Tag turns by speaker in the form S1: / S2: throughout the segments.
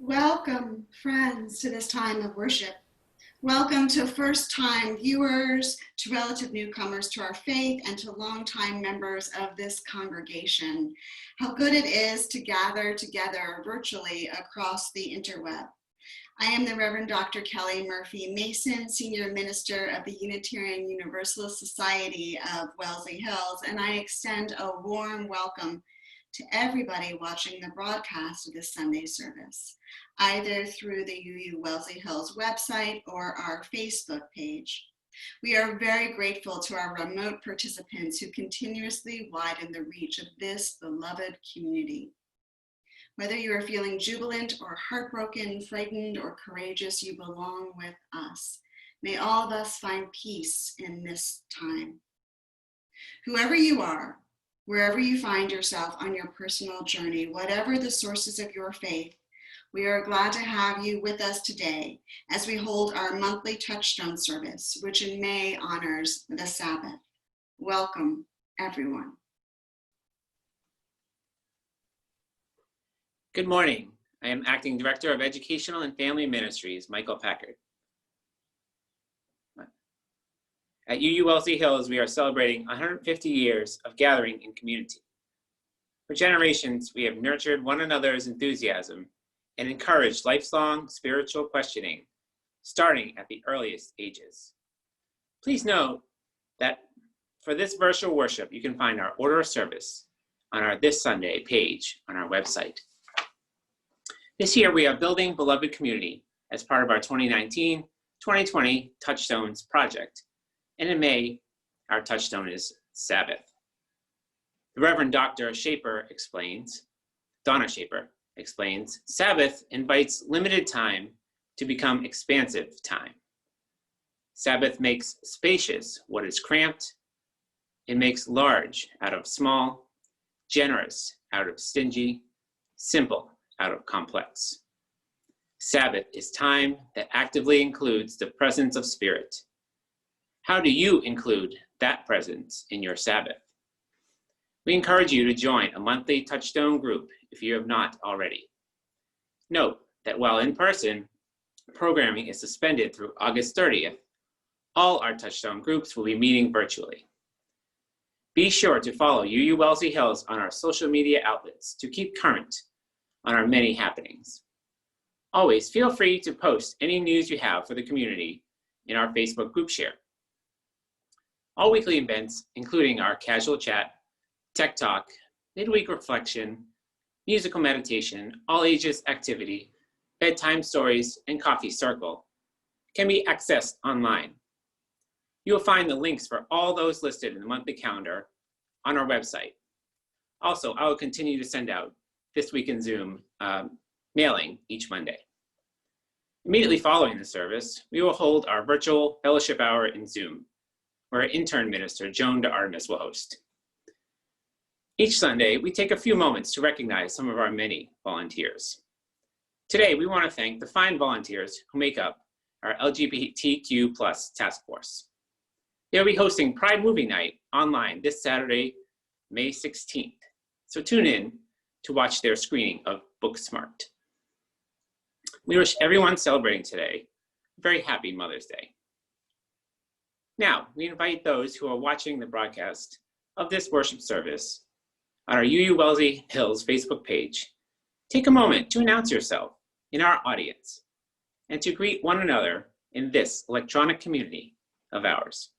S1: Welcome, friends, to this time of worship. Welcome to first-time viewers, to relative newcomers to our faith, and to longtime members of this congregation. How good it is to gather together virtually across the interweb. I am the Reverend Dr. Kelly Murphy Mason, Senior Minister of the Unitarian Universalist Society of Wellesley Hills, and I extend a warm welcome to everybody watching the broadcast of this Sunday service, either through the UU Wellesley Hills website or our Facebook page. We are very grateful to our remote participants who continuously widen the reach of this beloved community. Whether you are feeling jubilant or heartbroken, frightened or courageous, you belong with us. May all of us find peace in this time. Whoever you are, wherever you find yourself on your personal journey, whatever the sources of your faith, we are glad to have you with us today as we hold our monthly Touchstone service, which in May honors the Sabbath. Welcome, everyone.
S2: Good morning. I am Acting Director of Educational and Family Ministries, Michael Packard. At UU Wellesley Hills, we are celebrating 150 years of gathering in community. For generations, we have nurtured one another's enthusiasm and encouraged lifelong spiritual questioning, starting at the earliest ages. Please note that for this virtual worship, you can find our order of service on our This Sunday page on our website. This year, we are building beloved community as part of our 2019-2020 Touchstones project. And in May, our touchstone is Sabbath. The Reverend Dr. Donna Shaper explains, Sabbath invites limited time to become expansive time. Sabbath makes spacious what is cramped. It makes large out of small, generous out of stingy, simple out of complex. Sabbath is time that actively includes the presence of Spirit. How do you include that presence in your Sabbath? We encourage you to join a monthly Touchstone group if you have not already. Note that while in person, programming is suspended through August 30th, all our Touchstone groups will be meeting virtually. Be sure to follow UU Wellesley Hills on our social media outlets to keep current on our many happenings. Always feel free to post any news you have for the community in our Facebook group share. All weekly events, including our casual chat, tech talk, midweek reflection, musical meditation, all ages activity, bedtime stories, and coffee circle, can be accessed online. You will find the links for all those listed in the monthly calendar on our website. Also, I will continue to send out This Week in Zoom mailing each Monday. Immediately following the service, we will hold our virtual fellowship hour in Zoom, where intern minister Joan de Artemis will host. Each Sunday, we take a few moments to recognize some of our many volunteers. Today, we want to thank the fine volunteers who make up our LGBTQ+ task force. They'll be hosting Pride Movie Night online this Saturday, May 16th. So tune in to watch their screening of Booksmart. We wish everyone celebrating today a very happy Mother's Day. Now, we invite those who are watching the broadcast of this worship service on our UU Wellesley Hills Facebook page. Take a moment to announce yourself in our audience and to greet one another in this electronic community of ours.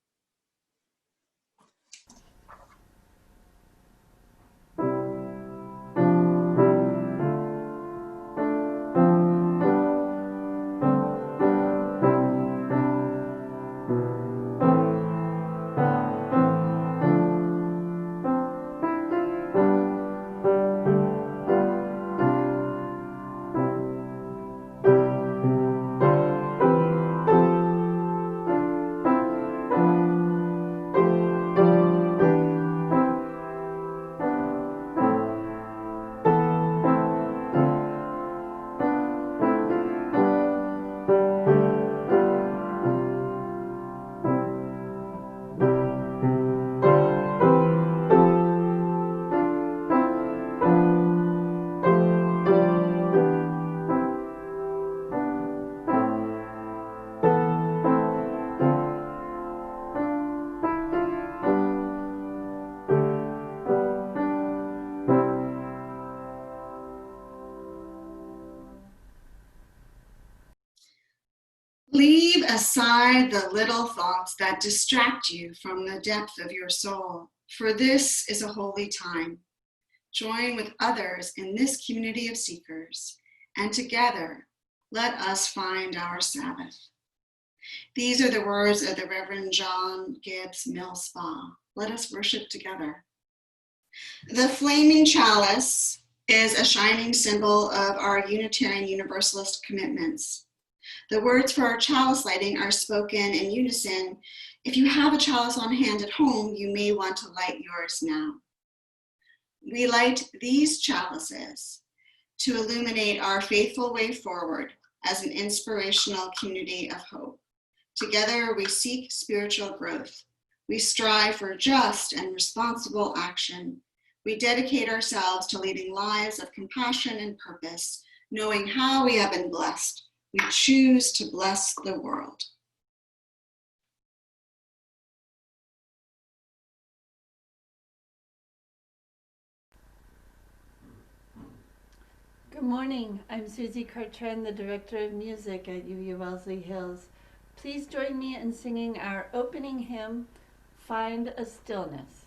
S1: aside the little thoughts that distract you from the depth of your soul, for this is a holy time. Join with others in this community of seekers, and together let us find our Sabbath. These are the words of the Reverend John Gibbs Millspaugh. Let us worship together. The flaming chalice is a shining symbol of our Unitarian Universalist commitments. The words for our chalice lighting are spoken in unison. If you have a chalice on hand at home, you may want to light yours now. We light these chalices to illuminate our faithful way forward as an inspirational community of hope. Together, we seek spiritual growth. We strive for just and responsible action. We dedicate ourselves to leading lives of compassion and purpose, knowing how we have been blessed. We choose to bless the world.
S3: Good morning. I'm Susie Cartran, the Director of Music at UU Wellesley Hills. Please join me in singing our opening hymn, Find a Stillness.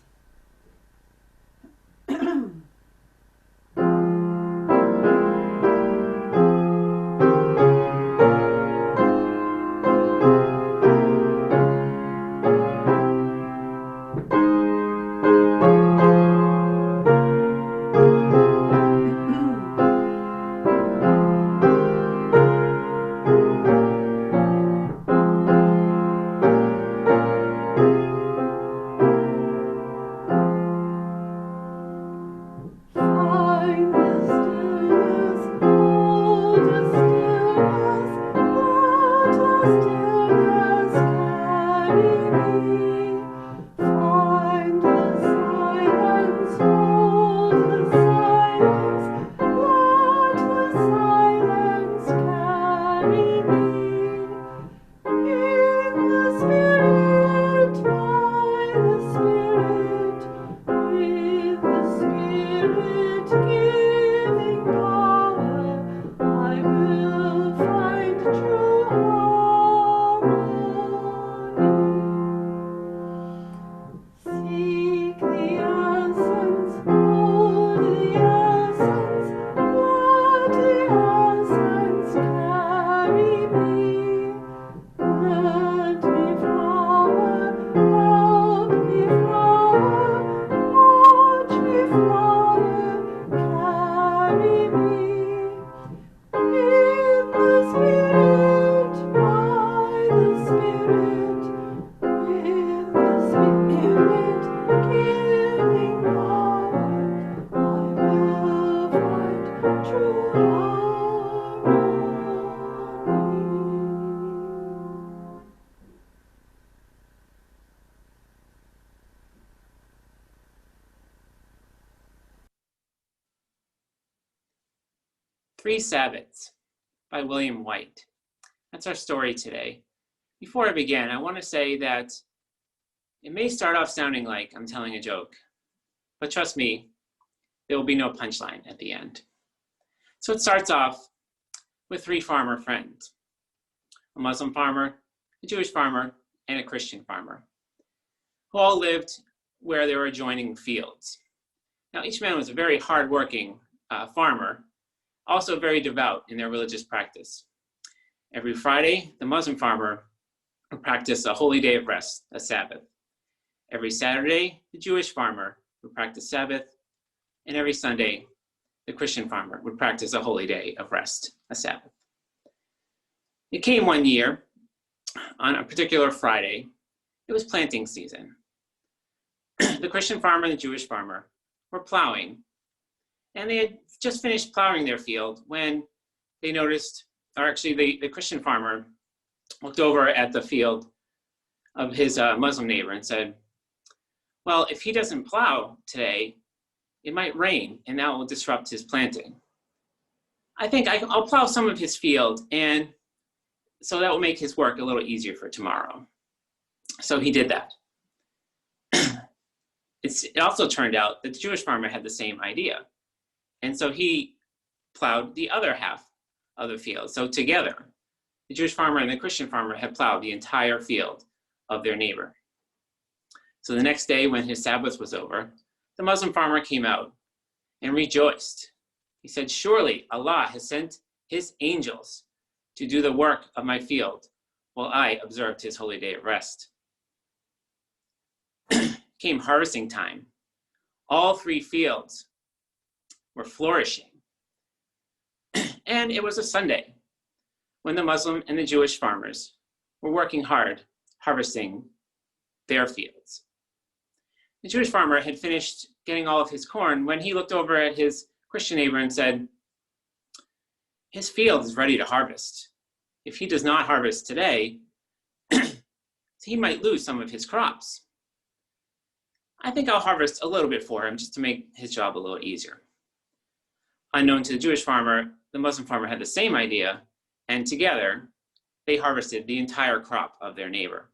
S2: Three Sabbaths by William White. That's our story today. Before I begin, I want to say that it may start off sounding like I'm telling a joke, but trust me, there will be no punchline at the end. So it starts off with three farmer friends, a Muslim farmer, a Jewish farmer, and a Christian farmer, who all lived where there were adjoining fields. Now, each man was a very hardworking farmer, also very devout in their religious practice. Every Friday, the Muslim farmer would practice a holy day of rest, a Sabbath. Every Saturday, the Jewish farmer would practice Sabbath, and every Sunday, the Christian farmer would practice a holy day of rest, a Sabbath. It came one year, on a particular Friday, it was planting season. The Christian farmer and the Jewish farmer were plowing, and they had just finished plowing their field when they noticed, or actually the Christian farmer looked over at the field of his Muslim neighbor and said, well, if he doesn't plow today, it might rain and that will disrupt his planting. I think I'll plow some of his field, and so that will make his work a little easier for tomorrow. So he did that. It also turned out that the Jewish farmer had the same idea. And so he plowed the other half of the field. So together, the Jewish farmer and the Christian farmer had plowed the entire field of their neighbor. So the next day, when his Sabbath was over, the Muslim farmer came out and rejoiced. He said, "Surely Allah has sent his angels to do the work of my field while I observed his holy day of rest." Came harvesting time. All three fields were flourishing. And it was a Sunday when the Muslim and the Jewish farmers were working hard harvesting their fields. The Jewish farmer had finished getting all of his corn when he looked over at his Christian neighbor and said, "His field is ready to harvest. If he does not harvest today, he might lose some of his crops. I think I'll harvest a little bit for him just to make his job a little easier." Unknown to the Jewish farmer, the Muslim farmer had the same idea, and together they harvested the entire crop of their neighbor.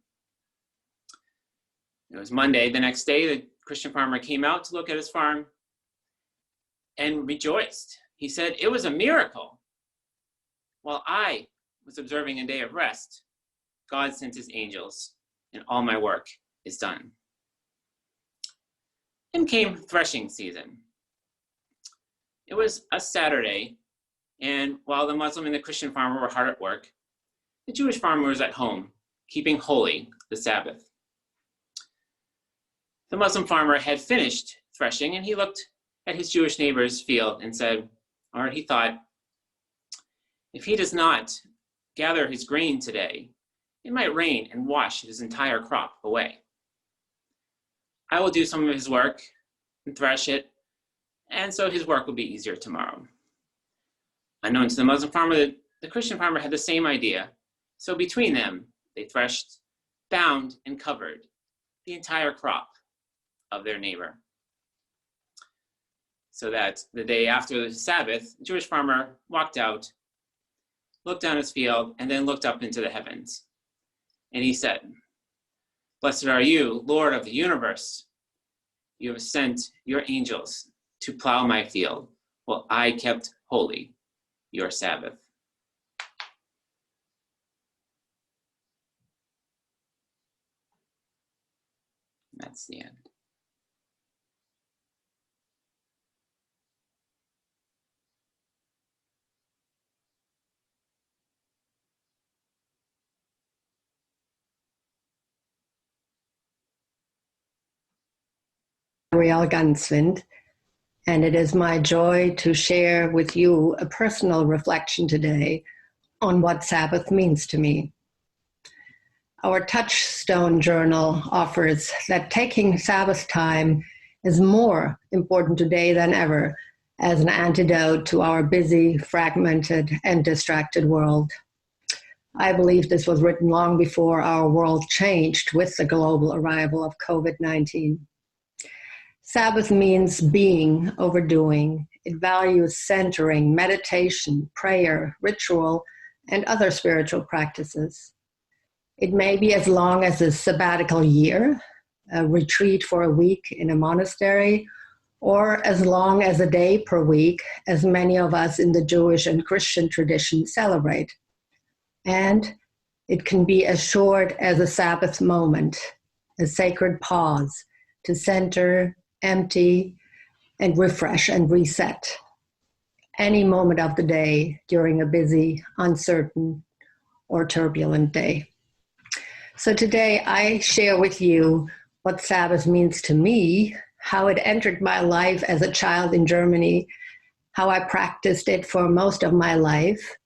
S2: It was Monday. The next day, the Christian farmer came out to look at his farm and rejoiced. He said, "It was a miracle. While I was observing a day of rest, God sent his angels, and all my work is done." Then came threshing season. It was a Saturday, and while the Muslim and the Christian farmer were hard at work, the Jewish farmer was at home, keeping holy the Sabbath. The Muslim farmer had finished threshing, and he looked at his Jewish neighbor's field and said, or he thought, if he does not gather his grain today, it might rain and wash his entire crop away. I will do some of his work and thresh it, and so his work will be easier tomorrow. Unknown to the Muslim farmer, the Christian farmer had the same idea. So between them, they threshed, bound, and covered the entire crop of their neighbor. So that the day after the Sabbath, the Jewish farmer walked out, looked down his field, and then looked up into the heavens. And he said, "Blessed are you, Lord of the universe. You have sent your angels to plow my field, while I kept holy your Sabbath." That's the end.
S4: Ariel Ganswind, and it is my joy to share with you a personal reflection today on what Sabbath means to me. Our Touchstone journal offers that taking Sabbath time is more important today than ever as an antidote to our busy, fragmented, and distracted world. I believe this was written long before our world changed with the global arrival of COVID-19. Sabbath means being over doing. It values centering, meditation, prayer, ritual, and other spiritual practices. It may be as long as a sabbatical year, a retreat for a week in a monastery, or as long as a day per week, as many of us in the Jewish and Christian tradition celebrate. And it can be as short as a Sabbath moment, a sacred pause to center, empty, and refresh and reset. Any moment of the day during a busy, uncertain, or turbulent day. So today I share with you what Sabbath means to me, how it entered my life as a child in Germany, how I practiced it for most of my life,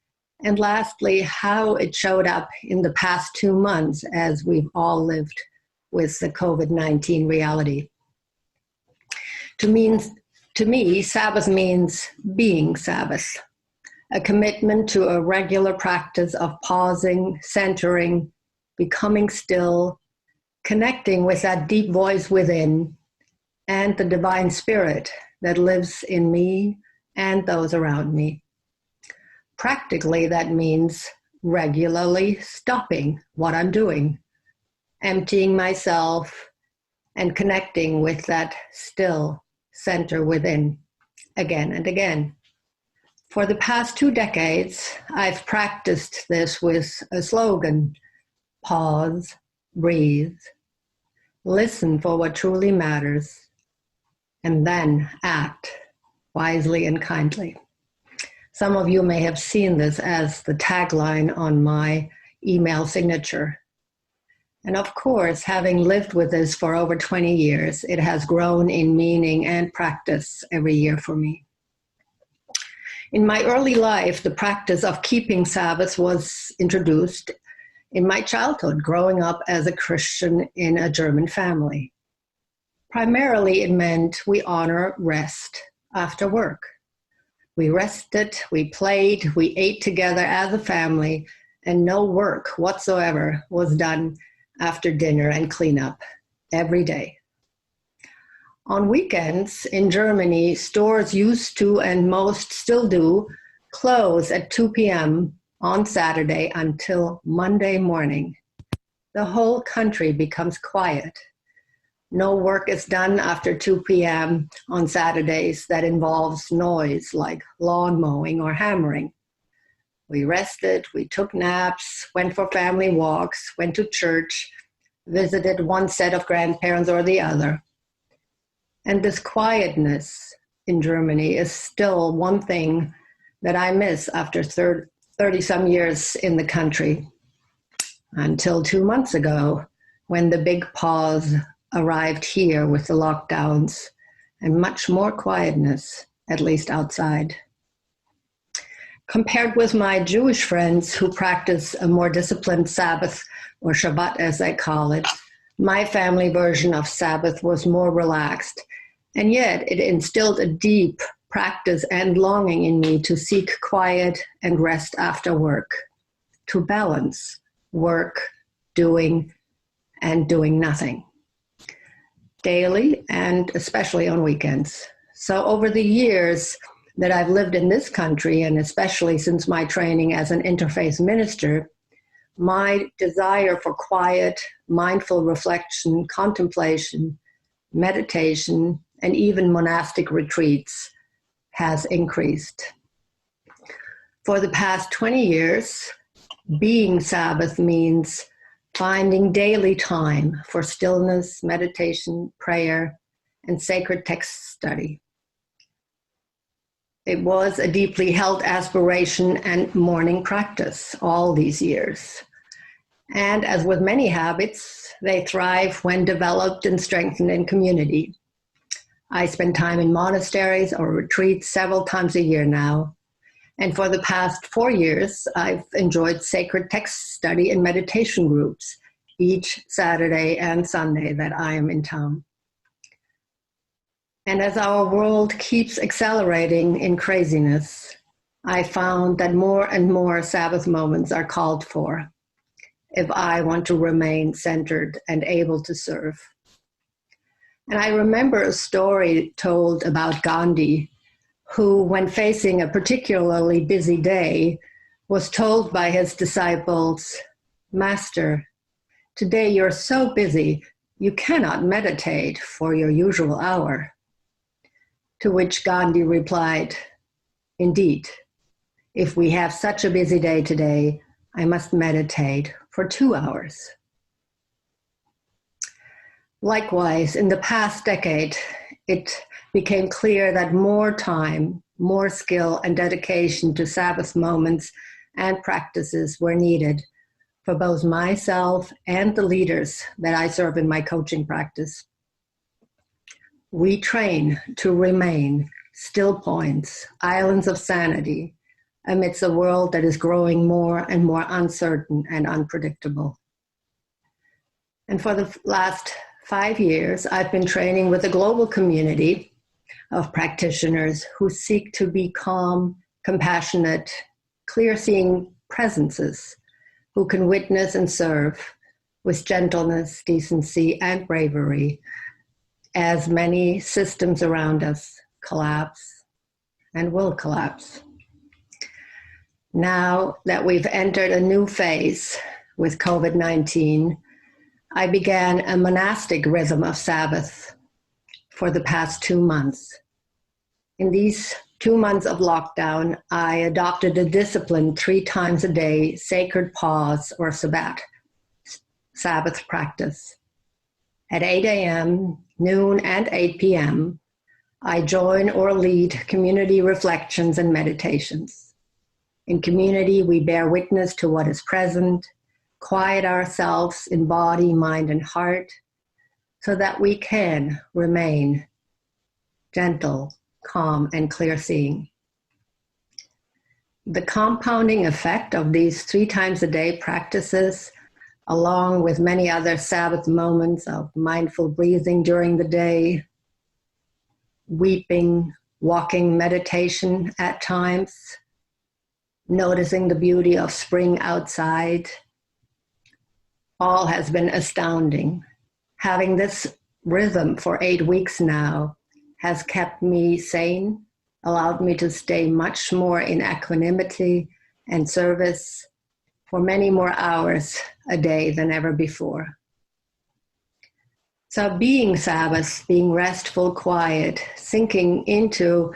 S4: and lastly, how it showed up in the past 2 months as we've all lived with the COVID-19 reality. To me, Sabbath means being Sabbath, a commitment to a regular practice of pausing, centering, becoming still, connecting with that deep voice within, and the divine spirit that lives in me and those around me. Practically, that means regularly stopping what I'm doing, emptying myself, and connecting with that still center within again and again. For the past 2 decades, I've practiced this with a slogan: pause, breathe, listen for what truly matters, and then act wisely and kindly. Some of you may have seen this as the tagline on my email signature. And of course, having lived with this for over 20 years, it has grown in meaning and practice every year for me. In my early life, the practice of keeping Sabbath was introduced in my childhood, growing up as a Christian in a German family. Primarily, it meant we honor rest after work. We rested, we played, we ate together as a family, and no work whatsoever was done after dinner and cleanup every day. On weekends in Germany, stores used to, and most still do, close at 2 p.m. on Saturday until Monday morning. The whole country becomes quiet. No work is done after 2 p.m. on Saturdays that involves noise like lawn mowing or hammering. We rested, we took naps, went for family walks, went to church, visited one set of grandparents or the other. And this quietness in Germany is still one thing that I miss after 30-some years in the country, until 2 months ago, when the big pause arrived here with the lockdowns and much more quietness, at least outside. Compared with my Jewish friends who practice a more disciplined Sabbath, or Shabbat as they call it, my family version of Sabbath was more relaxed, and yet it instilled a deep practice and longing in me to seek quiet and rest after work, to balance work, doing, and doing nothing, daily and especially on weekends. So over the years that I've lived in this country, and especially since my training as an interfaith minister, my desire for quiet, mindful reflection, contemplation, meditation, and even monastic retreats has increased. For the past 20 years, being Sabbath means finding daily time for stillness, meditation, prayer, and sacred text study. It was a deeply held aspiration and morning practice all these years. And as with many habits, they thrive when developed and strengthened in community. I spend time in monasteries or retreats several times a year now. And for the past 4 years, I've enjoyed sacred text study and meditation groups each Saturday and Sunday that I am in town. And as our world keeps accelerating in craziness, I found that more and more Sabbath moments are called for if I want to remain centered and able to serve. And I remember a story told about Gandhi, who, when facing a particularly busy day, was told by his disciples, "Master, today you're so busy, you cannot meditate for your usual hour." To which Gandhi replied, "Indeed, if we have such a busy day today, I must meditate for 2 hours." Likewise, in the past decade, it became clear that more time, more skill, and dedication to Sabbath moments and practices were needed for both myself and the leaders that I serve in my coaching practice. We train to remain still points, islands of sanity, amidst a world that is growing more and more uncertain and unpredictable. And for the last 5 years, I've been training with a global community of practitioners who seek to be calm, compassionate, clear-seeing presences who can witness and serve with gentleness, decency, and bravery as many systems around us collapse and will collapse. Now that we've entered a new phase with COVID-19, I began a monastic rhythm of Sabbath for the past 2 months. In these 2 months of lockdown, I adopted a discipline 3 times a day, sacred pause or Sabbath practice. At 8 a.m., noon, and 8 p.m., I join or lead community reflections and meditations. In community, we bear witness to what is present, quiet ourselves in body, mind, and heart, so that we can remain gentle, calm, and clear-seeing. The compounding effect of these 3 times a day practices, along with many other Sabbath moments of mindful breathing during the day, weeping, walking meditation at times, noticing the beauty of spring outside, all has been astounding. Having this rhythm for 8 weeks now has kept me sane, allowed me to stay much more in equanimity and service for many more hours a day than ever before. So being Sabbath, being restful, quiet, sinking into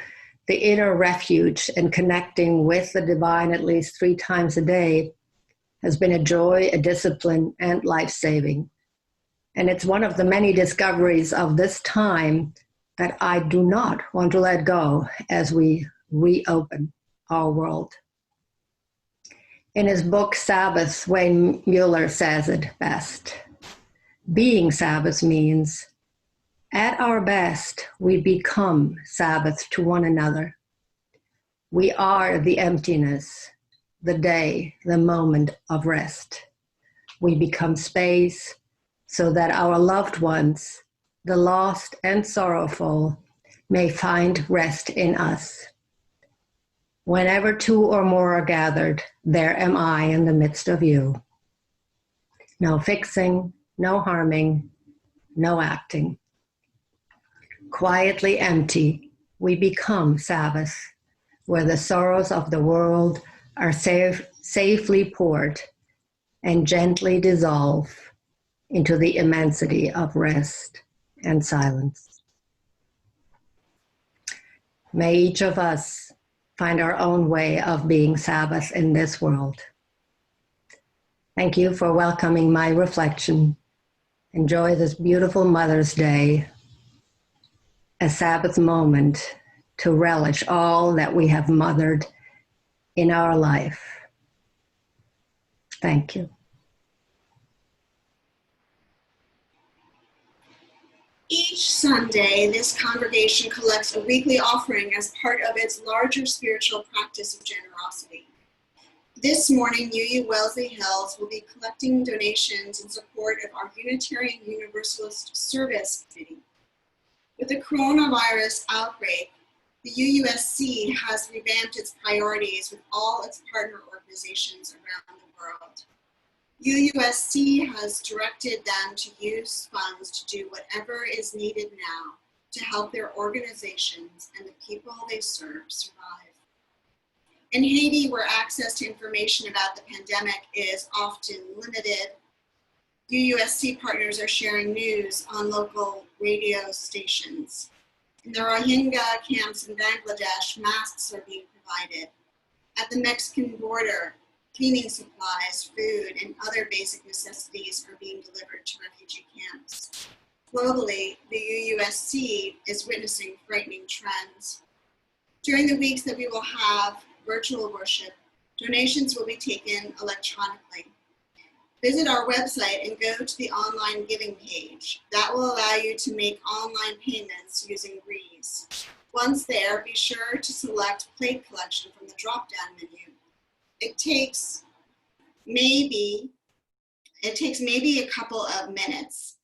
S4: the inner refuge and connecting with the divine at least 3 times a day has been a joy, a discipline, and life-saving. And it's one of the many discoveries of this time that I do not want to let go as we reopen our world. In his book, Sabbath, Wayne Mueller says it best. Being Sabbath means, at our best, we become Sabbath to one another. We are the emptiness, the day, the moment of rest. We become space so that our loved ones, the lost and sorrowful, may find rest in us. Whenever 2 or more are gathered, there am I in the midst of you. No fixing, no harming, no acting. Quietly empty, we become Sabbath, where the sorrows of the world are safely poured and gently dissolve into the immensity of rest and silence. May each of us find our own way of being Sabbath in this world. Thank you for welcoming my reflection. Enjoy this beautiful Mother's Day, a Sabbath moment to relish all that we have mothered in our life. Thank you.
S1: Each Sunday, this congregation collects a weekly offering as part of its larger spiritual practice of generosity. This morning, UU Wellesley Hills will be collecting donations in support of our Unitarian Universalist Service Committee. With the coronavirus outbreak, the UUSC has revamped its priorities with all its partner organizations around the world. UUSC has directed them to use funds to do whatever is needed now to help their organizations and the people they serve survive. In Haiti, where access to information about the pandemic is often limited, UUSC partners are sharing news on local radio stations. In the Rohingya camps in Bangladesh, masks are being provided. At the Mexican border, cleaning supplies, food, and other basic necessities are being delivered to refugee camps. Globally, the UUSC is witnessing frightening trends. During the weeks that we will have virtual worship, donations will be taken electronically. Visit our website and go to the online giving page. That will allow you to make online payments using Breeze. Once there, be sure to select plate collection from the drop-down menu. It takes maybe a couple of minutes.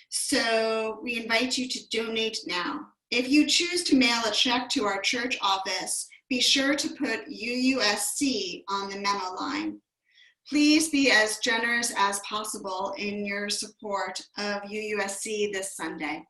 S1: So we invite you to donate now. If you choose to mail a check to our church office, be sure to put UUSC on the memo line. Please be as generous as possible in your support of UUSC this Sunday.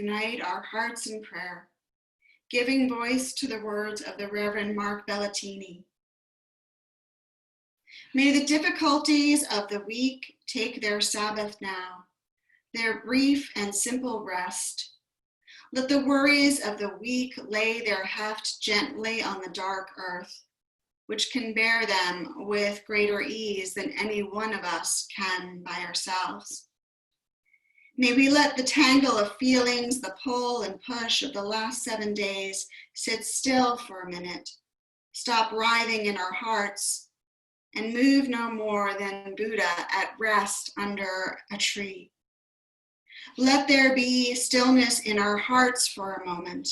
S1: unite our hearts in prayer, giving voice to the words of the Reverend Mark Bellatini. May the difficulties of the week take their Sabbath now, their brief and simple rest. Let the worries of the week lay their heft gently on the dark earth, which can bear them with greater ease than any one of us can by ourselves. May we let the tangle of feelings, the pull and push of the last 7 days sit still for a minute, stop writhing in our hearts, and move no more than Buddha at rest under a tree. Let there be stillness in our hearts for a moment,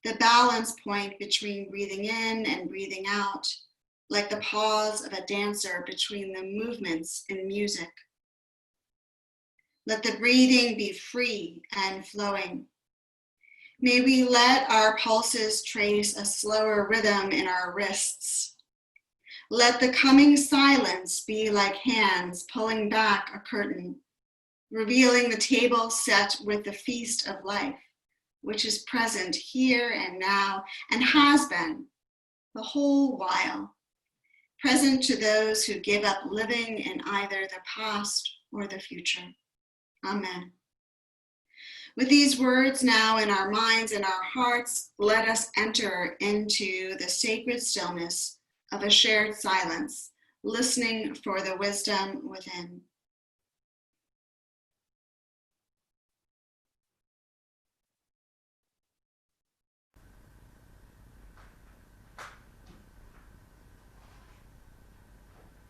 S1: the balance point between breathing in and breathing out, like the pause of a dancer between the movements in music. Let the breathing be free and flowing. May we let our pulses trace a slower rhythm in our wrists. Let the coming silence be like hands pulling back a curtain, revealing the table set with the feast of life, which is present here and now and has been the whole while, present to those who give up living in either the past or the future. Amen. With these words now in our minds and our hearts, let us enter into the sacred stillness of a shared silence, listening for the wisdom within.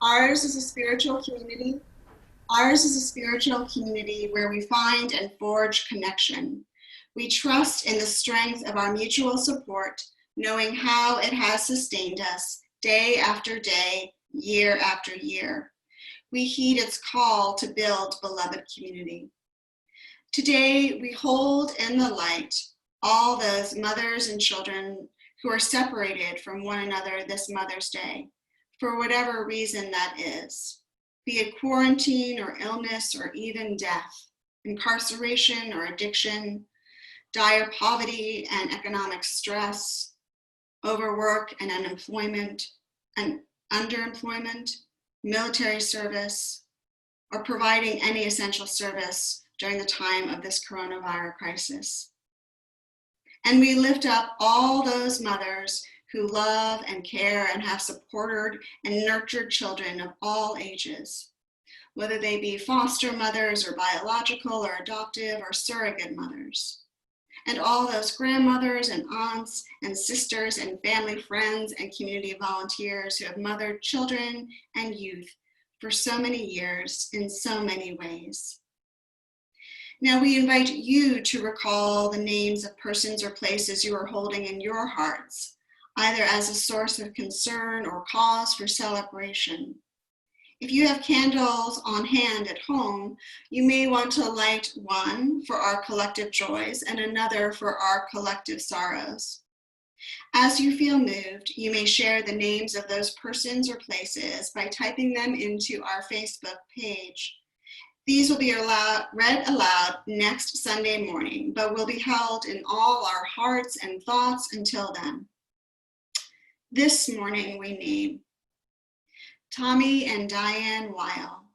S1: Ours is a spiritual community. Ours is a spiritual community where we find and forge connection. We trust in the strength of our mutual support, knowing how it has sustained us day after day, year after year. We heed its call to build beloved community. Today, we hold in the light all those mothers and children who are separated from one another this Mother's Day, for whatever reason that is, be it quarantine or illness or even death, incarceration or addiction, dire poverty and economic stress, overwork and unemployment and underemployment, military service, or providing any essential service during the time of this coronavirus crisis. And we lift up all those mothers who love and care and have supported and nurtured children of all ages, whether they be foster mothers or biological or adoptive or surrogate mothers, and all those grandmothers and aunts and sisters and family friends and community volunteers who have mothered children and youth for so many years in so many ways. Now we invite you to recall the names of persons or places you are holding in your hearts, either as a source of concern or cause for celebration. If you have candles on hand at home, you may want to light one for our collective joys and another for our collective sorrows. As you feel moved, you may share the names of those persons or places by typing them into our Facebook page. These will be read aloud next Sunday morning, but will be held in all our hearts and thoughts until then. This morning we name Tommy and Diane Weil,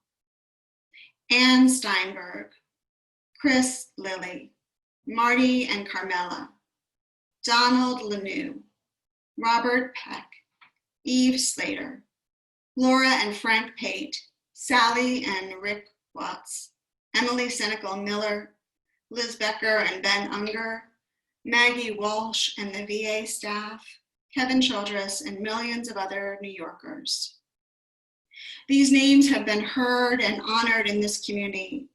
S1: Ann Steinberg, Chris Lilly, Marty and Carmela, Donald Lanou, Robert Peck, Eve Slater, Laura and Frank Pate, Sally and Rick Watts, Emily Senecal Miller, Liz Becker and Ben Unger, Maggie Walsh and the VA staff, Kevin Childress, and millions of other New Yorkers. These names have been heard and honored in this community.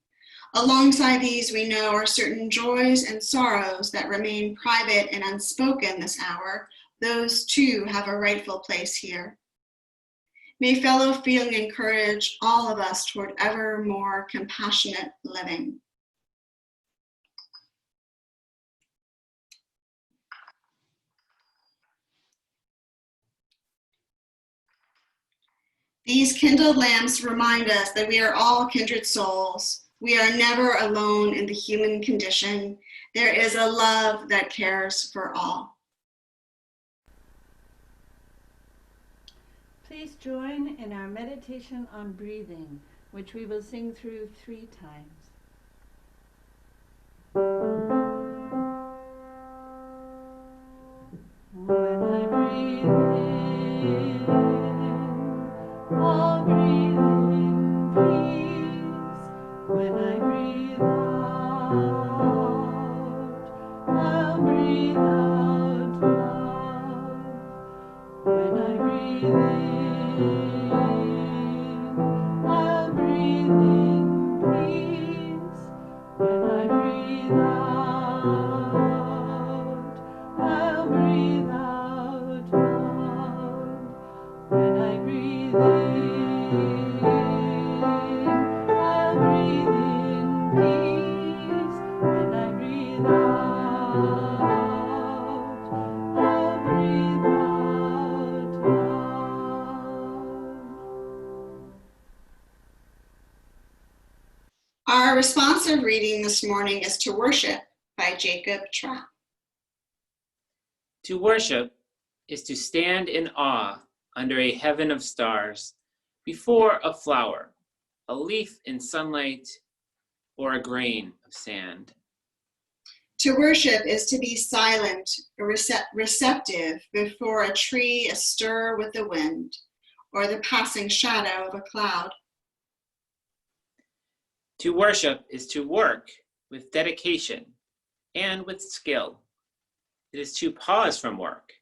S1: Alongside these, we know are certain joys and sorrows that remain private and unspoken this hour. Those too have a rightful place here. May fellow feeling encourage all of us toward ever more compassionate living. These kindled lamps remind us that we are all kindred souls. We are never alone in the human condition, There is a love that cares for all.
S3: Please join in our meditation on breathing, which we will sing through 3 times. When I breathe in, I'll breathe in peace. When I breathe out, I'll breathe out love. When I breathe in, I'll breathe in peace. When I breathe out, I'll breathe out love. When I breathe in, I'll breathe in peace. When I breathe out, I'll breathe out love.
S1: Our responsive reading this morning is To Worship by Jacob Trapp.
S2: To worship is to stand in awe under a heaven of stars, before a flower, a leaf in sunlight, or a grain of sand.
S1: To worship is to be silent, receptive before a tree astir with the wind, or the passing shadow of a cloud.
S2: To worship is to work with dedication and with skill. It is to pause from work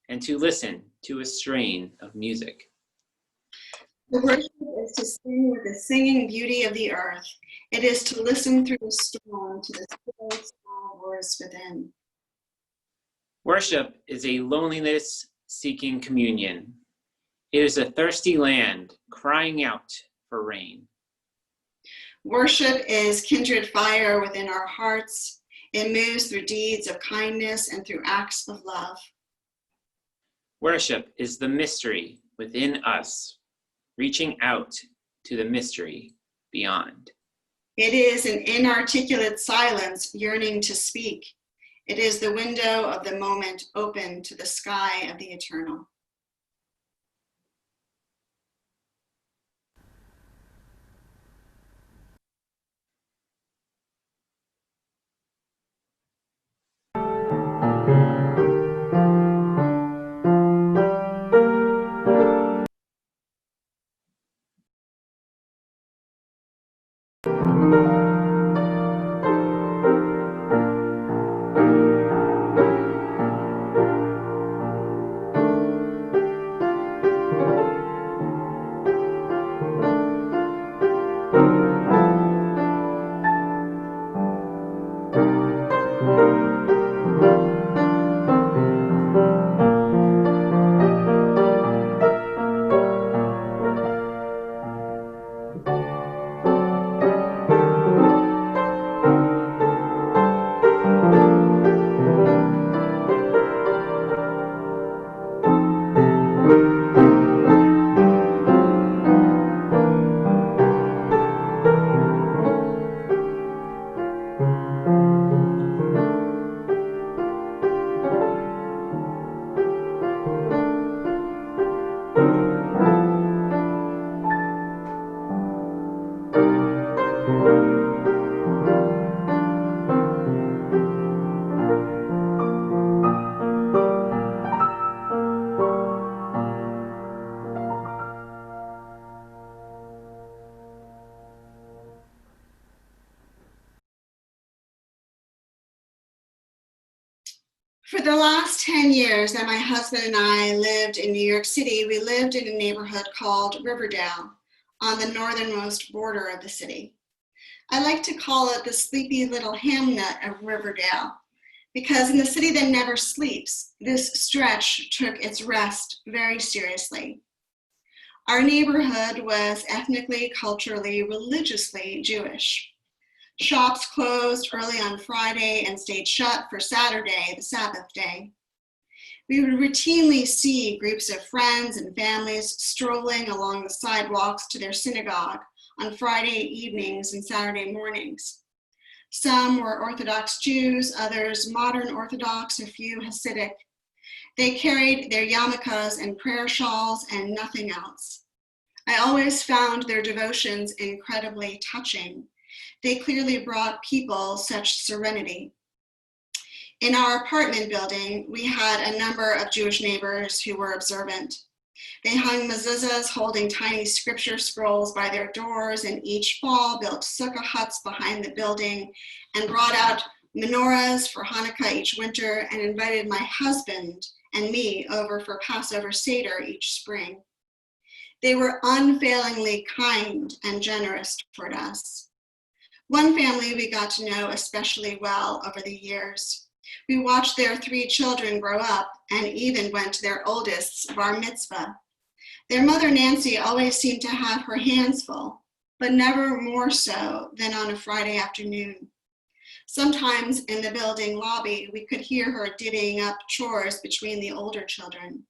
S2: and to listen to a strain of music.
S1: To worship is to sing with the singing beauty of the earth. It is to listen through the storm to the still small voice within.
S2: Worship is a loneliness-seeking communion. It is a thirsty land crying out for rain.
S1: Worship is kindred fire within our hearts. It moves through deeds of kindness and through acts of love.
S2: Worship is the mystery within us, reaching out to the mystery beyond.
S1: It is an inarticulate silence yearning to speak. It is the window of the moment open to the sky of the eternal. For the last 10 years that my husband and I lived in New York City, we lived in a neighborhood called Riverdale on the northernmost border of the city. I like to call it the sleepy little hamlet of Riverdale because in the city that never sleeps, this stretch took its rest very seriously. Our neighborhood was ethnically, culturally, religiously Jewish. Shops closed early on Friday and stayed shut for Saturday, the Sabbath day. We would routinely see groups of friends and families strolling along the sidewalks to their synagogue on Friday evenings and Saturday mornings. Some were Orthodox Jews, others modern Orthodox, a few Hasidic. They carried their yarmulkes and prayer shawls and nothing else. I always found their devotions incredibly touching. They clearly brought people such serenity. In our apartment building, we had a number of Jewish neighbors who were observant. They hung mezuzahs holding tiny scripture scrolls by their doors, and each fall built sukkah huts behind the building and brought out menorahs for Hanukkah each winter and invited my husband and me over for Passover Seder each spring. They were unfailingly kind and generous toward us. One family we got to know especially well over the years. We watched their 3 children grow up and even went to their oldest's bar mitzvah. Their mother, Nancy, always seemed to have her hands full, but never more so than on a Friday afternoon. Sometimes in the building lobby, we could hear her divvying up chores between the older children.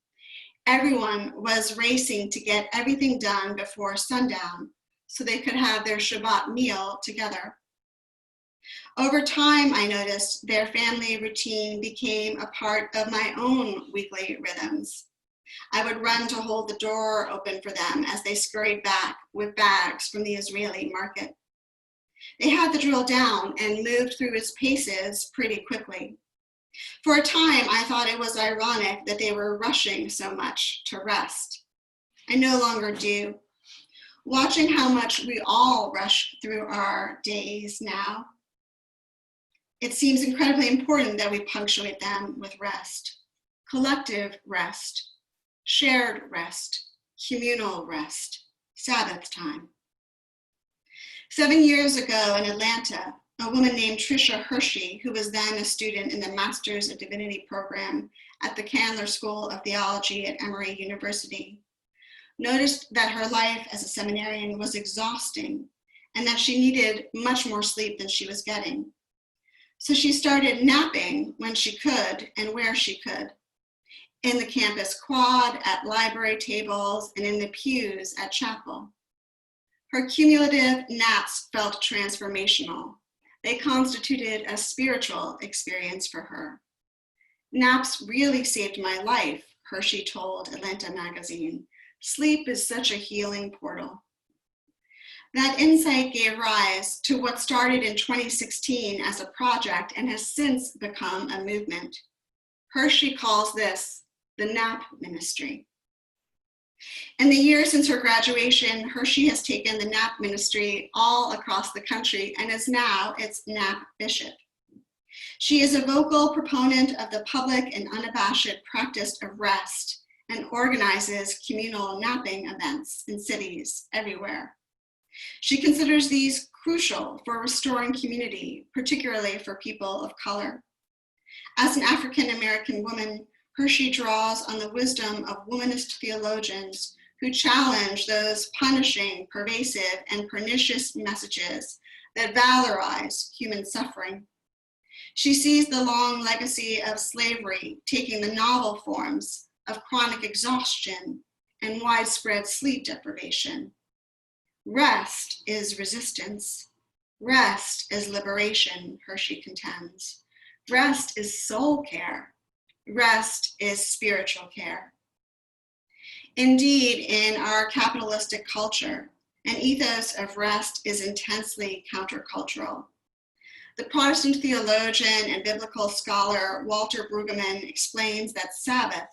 S1: Everyone was racing to get everything done before sundown so they could have their Shabbat meal together. Over time, I noticed their family routine became a part of my own weekly rhythms. I would run to hold the door open for them as they scurried back with bags from the Israeli market. They had the drill down and moved through its paces pretty quickly. For a time, I thought it was ironic that they were rushing so much to rest. I no longer do. Watching how much we all rush through our days now, it seems incredibly important that we punctuate them with rest, collective rest, shared rest, communal rest, Sabbath time. 7 years ago in Atlanta, a woman named Tricia Hershey, who was then a student in the Masters of Divinity program at the Candler School of Theology at Emory University, noticed that her life as a seminarian was exhausting and that she needed much more sleep than she was getting. So she started napping when she could and where she could, in the campus quad, at library tables, and in the pews at chapel. Her cumulative naps felt transformational. They constituted a spiritual experience for her. Naps really saved my life, Hershey told Atlanta Magazine. Sleep is such a healing portal. That insight gave rise to what started in 2016 as a project and has since become a movement. Hershey calls this the nap ministry. In the years since her graduation, Hershey has taken the nap ministry all across the country and is now its nap bishop. She is a vocal proponent of the public and unabashed practice of rest and organizes communal napping events in cities everywhere. She considers these crucial for restoring community, particularly for people of color. As an African-American woman, Hershey draws on the wisdom of womanist theologians who challenge those punishing, pervasive, and pernicious messages that valorize human suffering. She sees the long legacy of slavery taking the novel forms of chronic exhaustion and widespread sleep deprivation. Rest is resistance. Rest is liberation, Hershey contends. Rest is soul care. Rest is spiritual care. Indeed, in our capitalistic culture, an ethos of rest is intensely countercultural. The Protestant theologian and biblical scholar Walter Brueggemann explains that Sabbath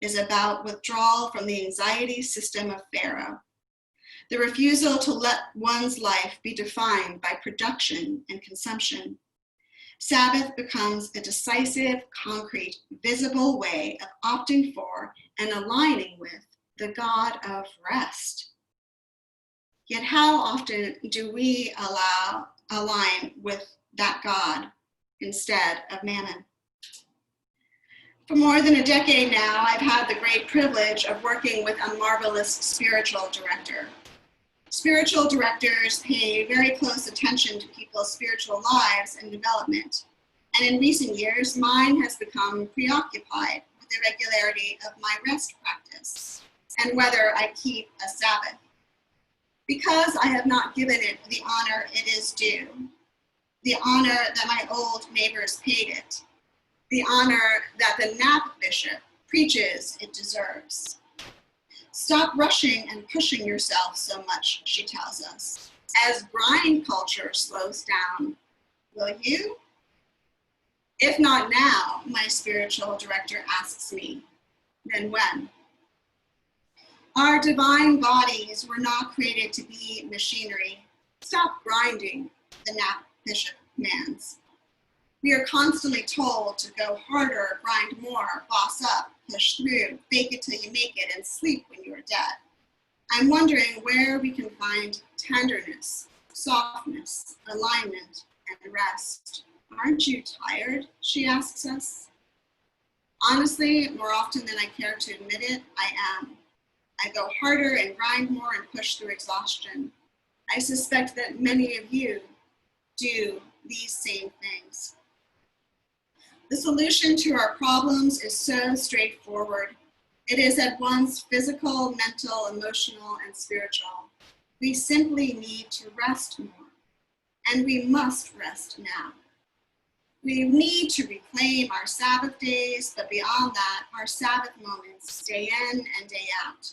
S1: is about withdrawal from the anxiety system of Pharaoh, the refusal to let one's life be defined by production and consumption. Sabbath becomes a decisive, concrete, visible way of opting for and aligning with the God of rest. Yet how often do we align with that God instead of mammon? For more than a decade now, I've had the great privilege of working with a marvelous spiritual director. Spiritual directors pay very close attention to people's spiritual lives and development. And in recent years, mine has become preoccupied with the regularity of my rest practice and whether I keep a Sabbath. Because I have not given it the honor it is due, the honor that my old neighbors paid it, the honor that the nap bishop preaches it deserves. Stop rushing and pushing yourself so much, she tells us. As grind culture slows down, will you? If not now, my spiritual director asks me, then when? Our divine bodies were not created to be machinery. Stop grinding, the nap bishop commands. We are constantly told to go harder, grind more, boss up, push through, fake it till you make it, and sleep when you are dead. I'm wondering where we can find tenderness, softness, alignment, and rest. Aren't you tired? She asks us. Honestly, more often than I care to admit it, I am. I go harder and grind more and push through exhaustion. I suspect that many of you do these same things. The solution to our problems is so straightforward. It is at once physical, mental, emotional, and spiritual. We simply need to rest more, and we must rest now. We need to reclaim our Sabbath days, but beyond that, our Sabbath moments, day in and day out.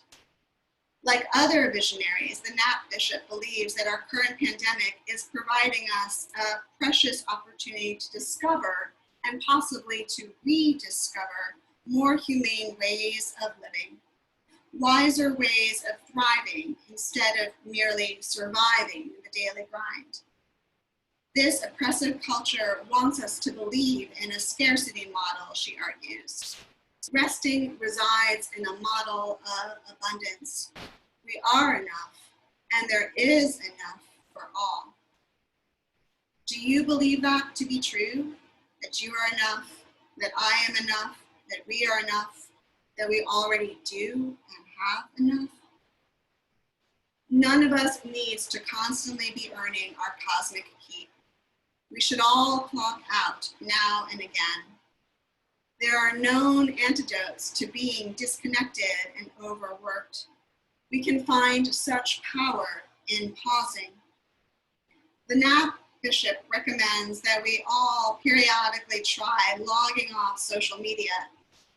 S1: Like other visionaries, the Nap Bishop believes that our current pandemic is providing us a precious opportunity to discover and possibly to rediscover more humane ways of living, wiser ways of thriving instead of merely surviving the daily grind. This oppressive culture wants us to believe in a scarcity model, she argues. Resting resides in a model of abundance. We are enough, and there is enough for all. Do you believe that to be true? That you are enough, that I am enough, that we are enough, that we already do and have enough? None of us needs to constantly be earning our cosmic keep. We should all clock out now and again. There are known antidotes to being disconnected and overworked. We can find such power in pausing. The Nap Bishop recommends that we all periodically try logging off social media,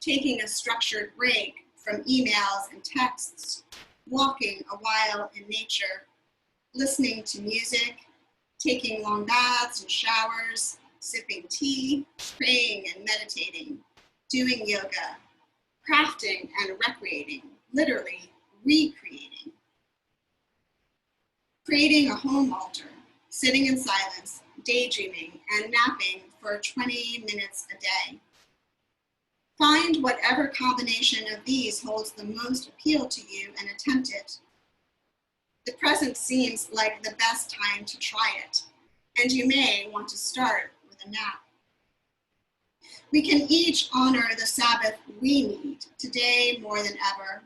S1: taking a structured break from emails and texts, walking a while in nature, listening to music, taking long baths and showers, sipping tea, praying and meditating, doing yoga, crafting and recreating, literally recreating, creating a home altar, sitting in silence, daydreaming, and napping for 20 minutes a day. Find whatever combination of these holds the most appeal to you and attempt it. The present seems like the best time to try it, and you may want to start with a nap. We can each honor the Sabbath we need today more than ever.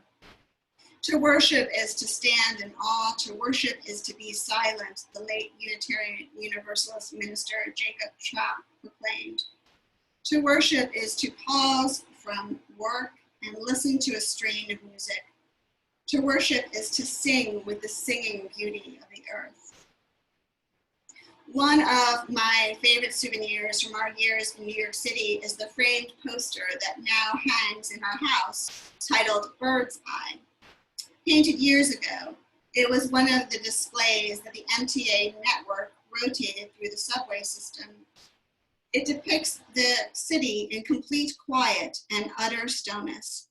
S1: To worship is to stand in awe. To worship is to be silent, the late Unitarian Universalist minister Jacob Trapp proclaimed. To worship is to pause from work and listen to a strain of music. To worship is to sing with the singing beauty of the earth. One of my favorite souvenirs from our years in New York City is the framed poster that now hangs in our house titled Bird's Eye. Painted years ago, it was one of the displays that the MTA network rotated through the subway system. It depicts the city in complete quiet and utter stillness,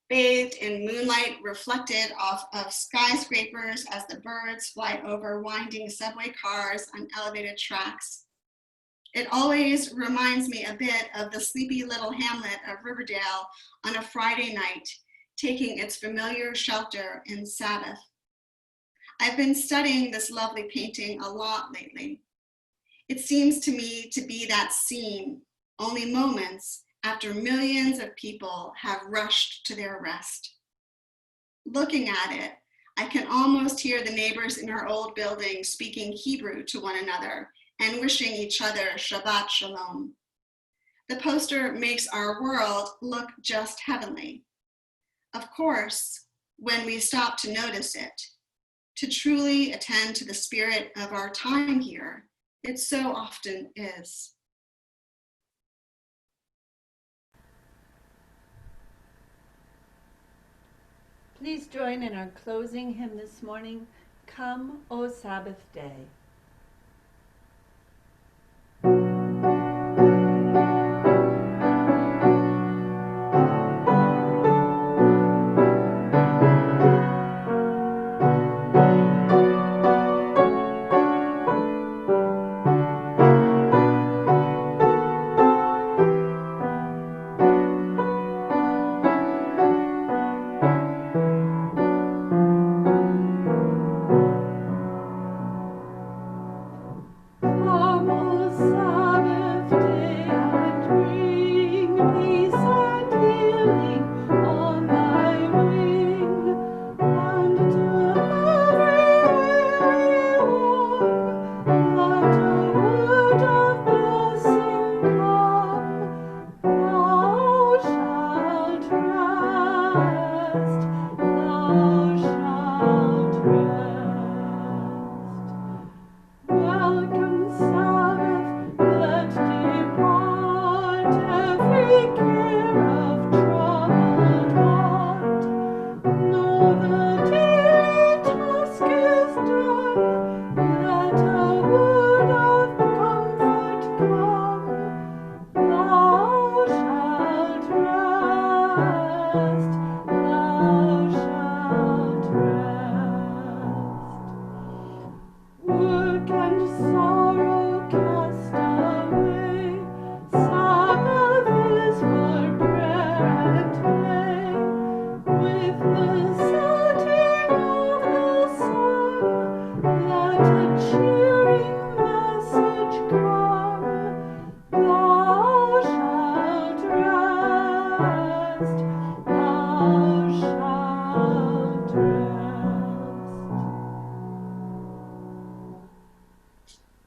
S1: bathed in moonlight reflected off of skyscrapers as the birds fly over winding subway cars on elevated tracks. It always reminds me a bit of the sleepy little hamlet of Riverdale on a Friday night, taking its familiar shelter in Sabbath. I've been studying this lovely painting a lot lately. It seems to me to be that scene, only moments after millions of people have rushed to their rest. Looking at it, I can almost hear the neighbors in our old building speaking Hebrew to one another and wishing each other Shabbat Shalom. The poster makes our world look just heavenly. Of course, when we stop to notice it, to truly attend to the spirit of our time here, It so often is.
S3: Please join in our closing hymn this morning, Come, O Sabbath Day.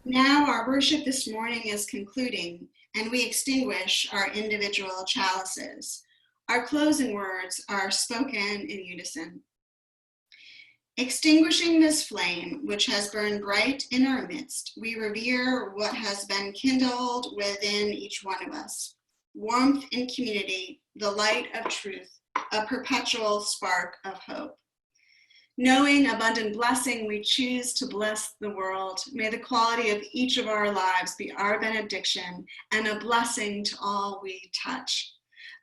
S1: Now our worship this morning is concluding, and we extinguish our individual chalices. Our closing words are spoken in unison. Extinguishing this flame, which has burned bright in our midst, we revere what has been kindled within each one of us. Warmth in community, the light of truth, a perpetual spark of hope. Knowing abundant blessing, we choose to bless the world. May the quality of each of our lives be our benediction and a blessing to all we touch.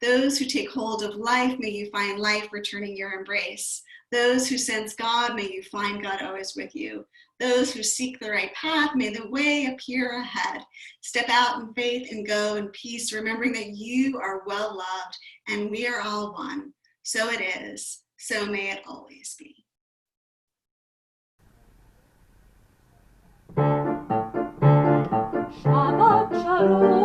S1: Those who take hold of life, may you find life returning your embrace. Those who sense God, may you find God always with you. Those who seek the right path, may the way appear ahead. Step out in faith and go in peace, remembering that you are well loved and we are all one. So it is, so may it always be.
S3: Shabbat Shalom.